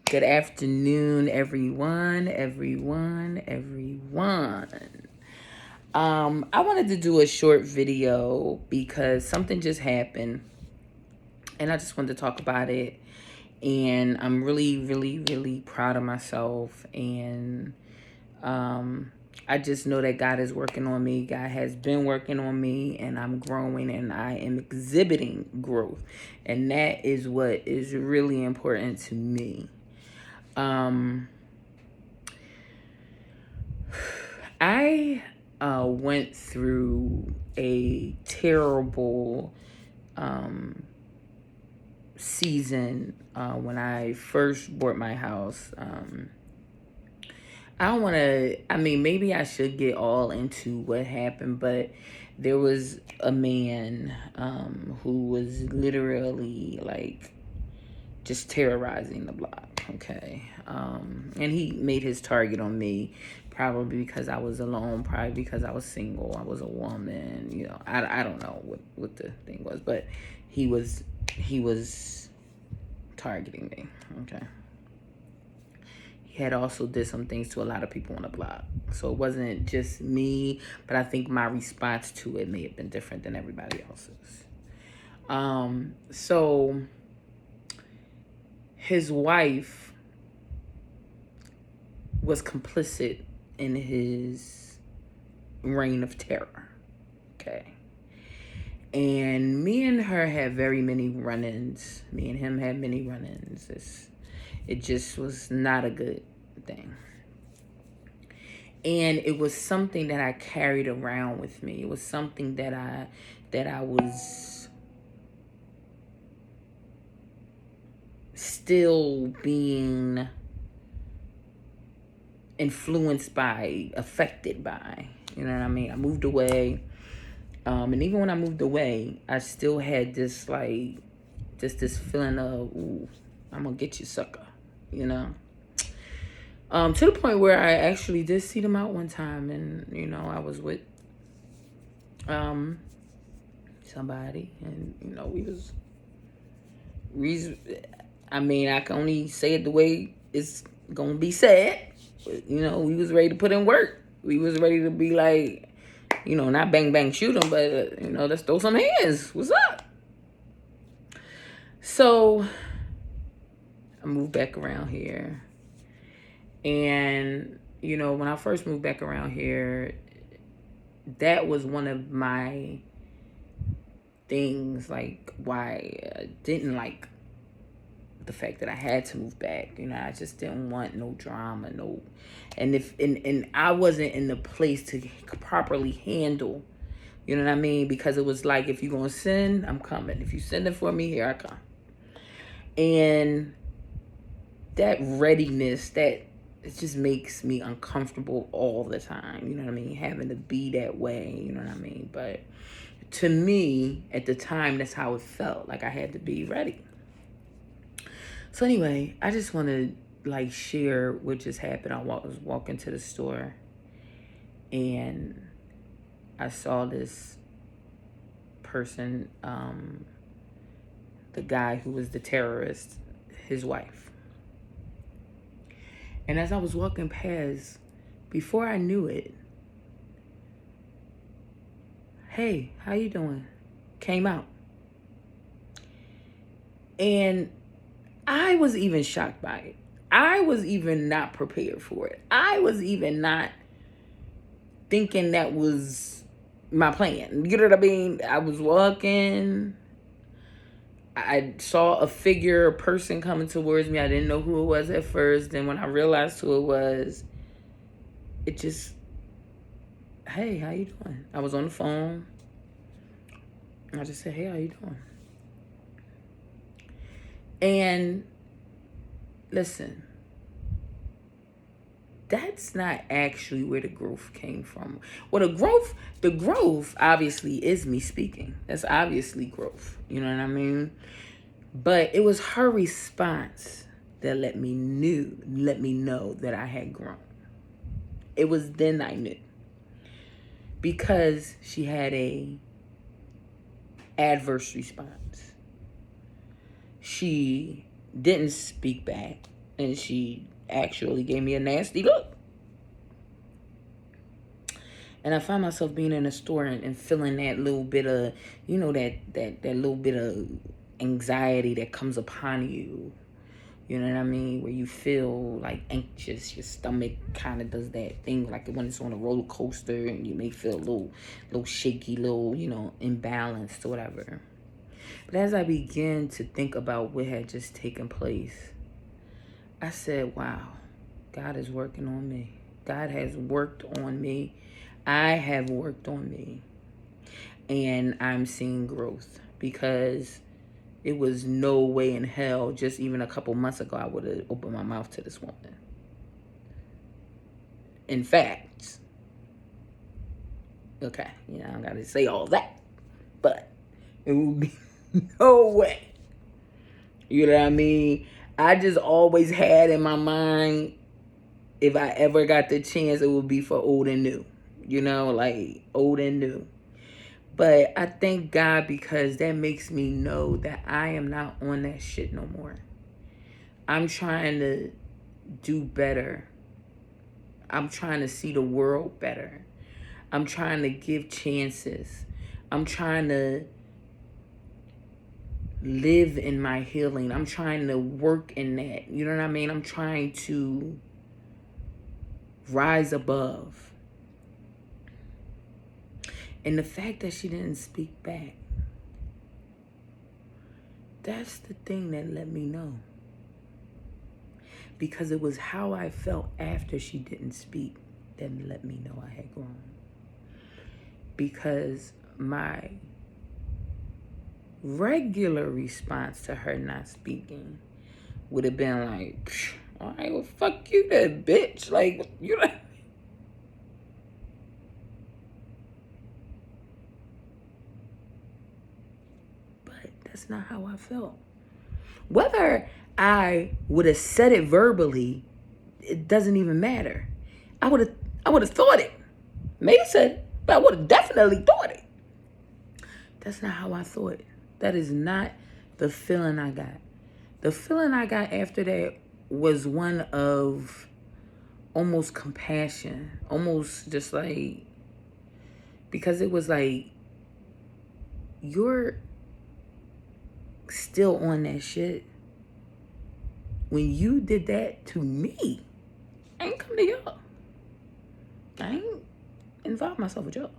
Good afternoon, everyone. I wanted to do a short video because something just happened and I just wanted to talk about it. And I'm really proud of myself. And I just know that God is working on me. God has been working on me, and I'm growing and I am exhibiting growth. And that is what is really important to me. I went through a terrible season when I first bought my house. I don't want to, I mean, maybe I should get all into what happened, but there was a man who was literally like just terrorizing the block, okay? And he made his target on me, probably because I was alone, probably because I was single, I was a woman, you know. I don't know what the thing was, but he was targeting me, okay? He had also did some things to a lot of people on the block. So it wasn't just me, but I think my response to it may have been different than everybody else's. So his wife was complicit in his reign of terror. Okay. And me and her had very many run-ins. Me and him had many run-ins. It just was not a good thing. And it was something that I carried around with me. It was something that I was still being influenced by, affected by. You know what I mean? I moved away. And even when I moved away, I still had this this feeling of, ooh, I'm gonna get you, sucker. You know? To the point where I actually did see them out one time, and you know, I was with somebody, and you know, I mean, I can only say it the way it's gonna be said. But, you know, we was ready to put in work. We was ready to be like, you know, not bang bang shoot them, but you know, let's throw some hands. What's up? So I moved back around here, and you know, when I first moved back around here, that was one of my things, like why I didn't like the fact that I had to move back. You know, I just didn't want no drama, no. And I wasn't in the place to properly handle, you know what I mean? Because it was like, if you're gonna send, I'm coming. If you send it for me, here I come. And that readiness, that it just makes me uncomfortable all the time. You know what I mean? Having to be that way, you know what I mean? But to me, at the time, that's how it felt. Like I had to be ready. So anyway, I just want to like share what just happened. I was walking to the store, and I saw this person, the guy who was the terrorist, his wife. And as I was walking past, before I knew it, hey, how you doing? Came out. And I was even shocked by it. I was even not prepared for it. I was even not thinking that was my plan. You know what I mean? I was walking. I saw a figure, a person coming towards me. I didn't know who it was at first. Then when I realized who it was, it just, hey, how you doing? I was on the phone. I just said, hey, how you doing? And listen, that's not actually where the growth came from. Well, the growth obviously is me speaking. That's obviously growth. You know what I mean? But it was her response that let me know that I had grown. It was then I knew. Because she had a adverse response. She didn't speak back. And she actually gave me a nasty look. And I find myself being in a store and feeling that little bit of, that little bit of anxiety that comes upon you. You know what I mean? Where you feel like anxious, your stomach kind of does that thing like when it's on a roller coaster, and you may feel a little shaky, little, imbalanced or whatever. But as I began to think about what had just taken place, I said, wow, God is working on me. God has worked on me. I have worked on me. And I'm seeing growth, because it was no way in hell, just even a couple months ago, I would have opened my mouth to this woman. In fact, okay, I don't got to say all that, but it would be no way. You know what I mean? I just always had in my mind, if I ever got the chance, it would be for old and new. Like old and new. But I thank God, because that makes me know that I am not on that shit no more. I'm trying to do better. I'm trying to see the world better. I'm trying to give chances. I'm trying to live in my healing. I'm trying to work in that. You know what I mean? I'm trying to rise above. And the fact that she didn't speak back, that's the thing that let me know. Because it was how I felt after she didn't speak that let me know I had grown. Because my regular response to her not speaking would have been like, all right, well, fuck you then, bitch. Like, But that's not how I felt. Whether I would have said it verbally, it doesn't even matter. I would have thought it. Maybe said it, but I would have definitely thought it. That's not how I thought. That is not the feeling I got. The feeling I got after that was one of almost compassion. Almost just like, because it was like, you're still on that shit. When you did that to me, I ain't come to y'all. I ain't involved myself with y'all.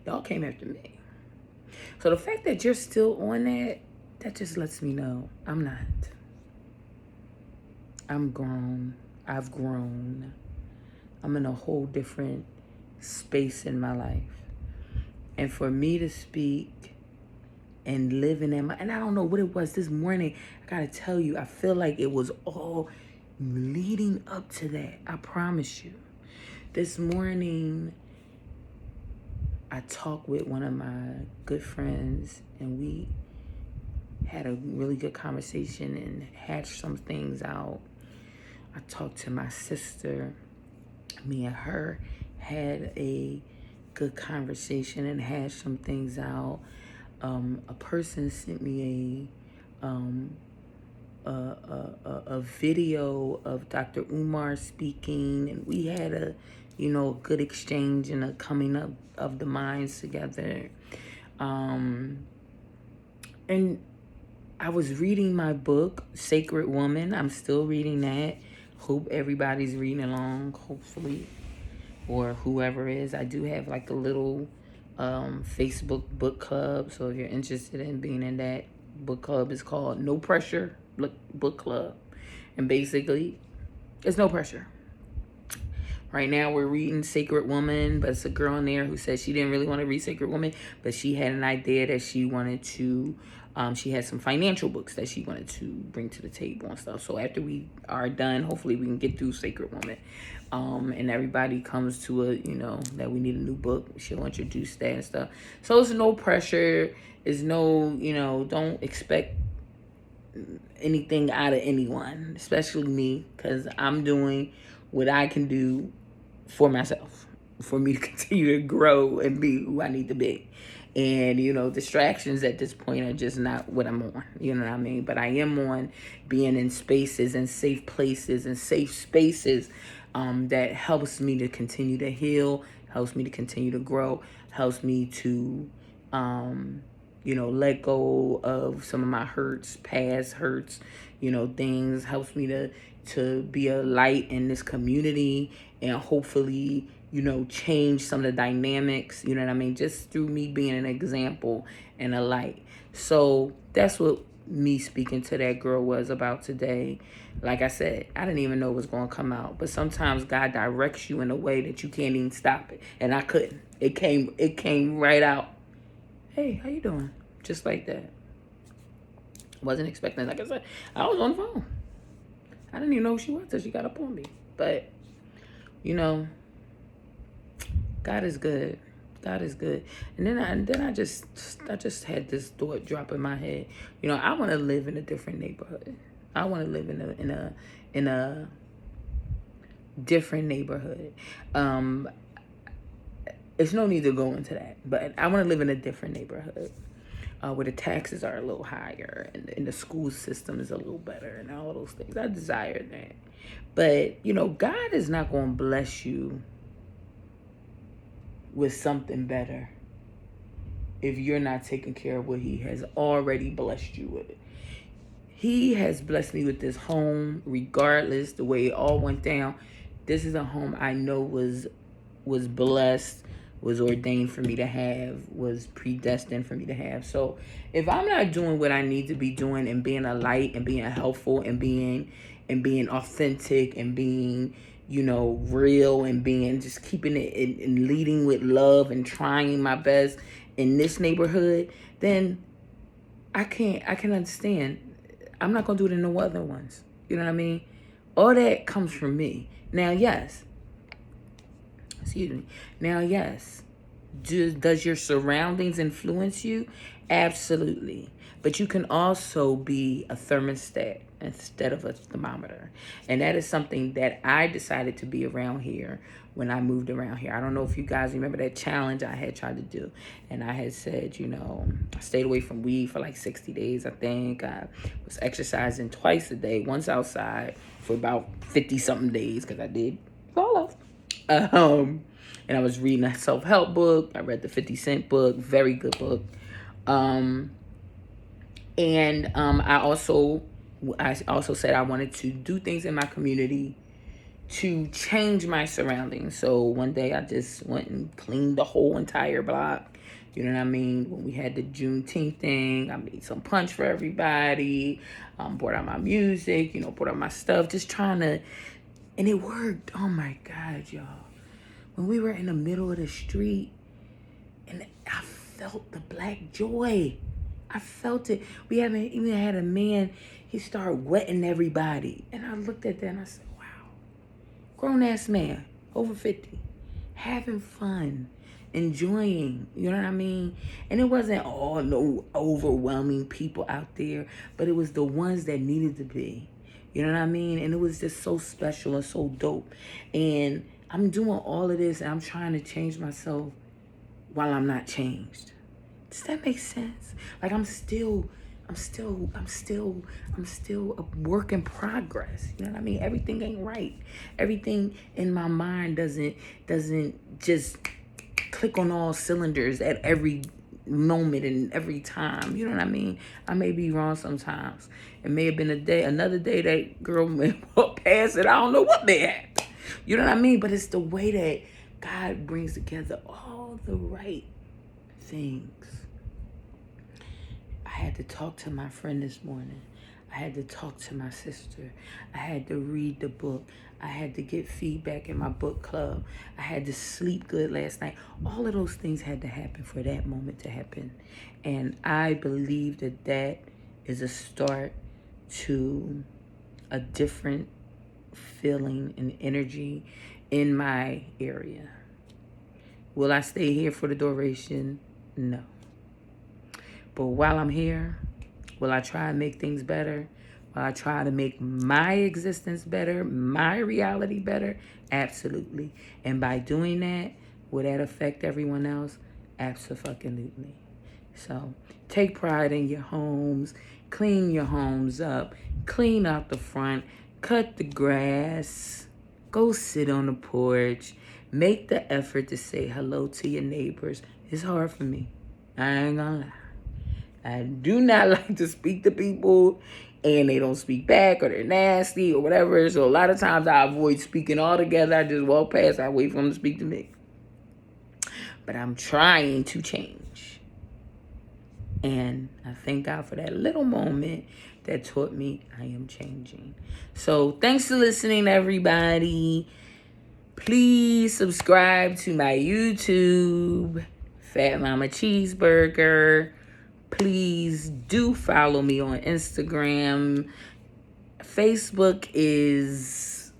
Y'all came after me. So the fact that you're still on that just lets me know I'm not. I'm grown. I've grown. I'm in a whole different space in my life. And for me to speak and live in that, and I don't know what it was this morning, I gotta tell you, I feel like it was all leading up to that. I promise you. This morning, I talked with one of my good friends, and we had a really good conversation and hashed some things out. I talked to my sister. Me and her had a good conversation and hashed some things out. A person sent me a video of Dr. Umar speaking, and we had a good exchange and a coming up of the minds together. And I was reading my book, Sacred Woman. I'm still reading that. Hope everybody's reading along, hopefully, or whoever is. I do have like a little Facebook book club, so if you're interested in being in that book club, it's called No Pressure Book Club. And basically, it's no pressure. Right now, we're reading Sacred Woman, but it's a girl in there who said she didn't really want to read Sacred Woman, but she had an idea that she wanted to, she had some financial books that she wanted to bring to the table and stuff. So after we are done, hopefully we can get through Sacred Woman. And everybody comes to that we need a new book. She'll introduce that and stuff. So it's no pressure. It's no, don't expect anything out of anyone, especially me, because I'm doing what I can do for myself, for me to continue to grow and be who I need to be. And, you know, distractions at this point are just not what I'm on. You know what I mean? But I am on being in spaces and safe places and safe spaces that helps me to continue to heal, helps me to continue to grow, helps me to, you know, let go of some of my hurts, past hurts, you know, things, helps me to be a light in this community and hopefully, you know, change some of the dynamics, you know what I mean, just through me being an example and a light. So that's what me speaking to that girl was about today. Like I said, I didn't even know it was going to come out, but sometimes God directs you in a way that you can't even stop it, and I couldn't. It came right out. Hey, how you doing? Just like that. Wasn't expecting it. Like I said, I was on the phone. I didn't even know who she was until she got up on me. But, you know, God is good. God is good. And then I just had this thought drop in my head. You know, I want to live in a different neighborhood. I want to live in a different neighborhood. There's no need to go into that, but I want to live in a different neighborhood where the taxes are a little higher and the school system is a little better and all those things. I desire that. But, you know, God is not going to bless you with something better if you're not taking care of what he has already blessed you with. He has blessed me with this home, regardless the way it all went down. This is a home I know was blessed, was ordained for me to have, was predestined for me to have. So if I'm not doing what I need to be doing and being a light and being helpful and being authentic and being, you know, real and being just keeping it and leading with love and trying my best in this neighborhood, then I can understand. I'm not gonna do it in no other ones. You know what I mean? All that comes from me. Now, yes. Excuse me. Now, yes. Does your surroundings influence you? Absolutely. But you can also be a thermostat instead of a thermometer. And that is something that I decided to be around here when I moved around here. I don't know if you guys remember that challenge I had tried to do. And I had said, you know, I stayed away from weed for like 60 days, I think. I was exercising twice a day, once outside for about 50-something days because I did fall off. And I was reading a self-help book. I read the 50 Cent book, very good book. I also said I wanted to do things in my community to change my surroundings. So one day I just went and cleaned the whole entire block. You know what I mean? When we had the Juneteenth thing, I made some punch for everybody, brought out my music, you know, brought out my stuff, just trying to, and it worked. Oh my God, y'all. When we were in the middle of the street, and I felt the black joy. I felt it. We haven't even had a man, he started wetting everybody. And I looked at that and I said, wow. Grown-ass man, over 50, having fun, enjoying, you know what I mean? And it wasn't all no overwhelming people out there, but it was the ones that needed to be. You know what I mean? And it was just so special and so dope. And I'm doing all of this and I'm trying to change myself while I'm not changed. Does that make sense? Like I'm still a work in progress. You know what I mean? Everything ain't right. Everything in my mind doesn't just click on all cylinders at every moment and every time. You know what I mean? I may be wrong sometimes. It may have been another day that girl may walk past it. I don't know what they had. You know what I mean? But it's the way that God brings together all the right things. I had to talk to my friend this morning. I had to talk to my sister. I had to read the book. I had to get feedback in my book club. I had to sleep good last night. All of those things had to happen for that moment to happen. And I believe that that is a start to a different feeling and energy in my area. Will I stay here for the duration? No. But while I'm here, will I try and make things better? Will I try to make my existence better, my reality better? Absolutely. And by doing that, will that affect everyone else? Absolutely. So take pride in your homes, clean your homes up, clean out the front, cut the grass, go sit on the porch, make the effort to say hello to your neighbors. It's hard for me. I ain't gonna lie. I do not like to speak to people and they don't speak back or they're nasty or whatever. So a lot of times I avoid speaking altogether. I just walk past, I wait for them to speak to me. But I'm trying to change. And I thank God for that little moment that taught me I am changing. So thanks for listening, everybody. Please subscribe to my YouTube, Fat Mama Cheeseburger. Please do follow me on Instagram. Facebook is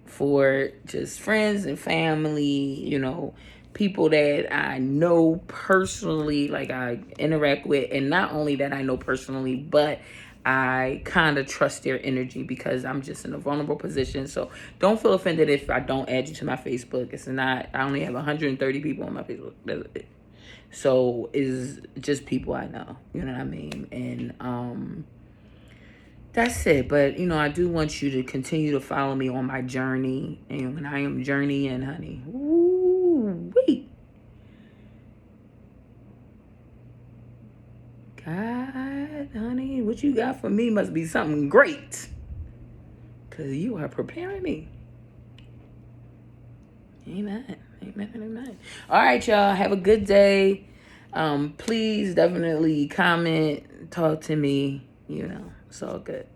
for just friends and family, people that I know personally, like I interact with. And not only that I know personally, but I kind of trust their energy because I'm just in a vulnerable position. So don't feel offended if I don't add you to my Facebook. I only have 130 people on my Facebook. That's it. So it's just people I know, you know what I mean? And that's it. But, I do want you to continue to follow me on my journey. And when I am journeying, honey, ooh, wait. God, honey, what you got for me must be something great. Because you are preparing me. Amen. Amen. Amen. All right, y'all. Have a good day. Please definitely comment, talk to me. It's all good.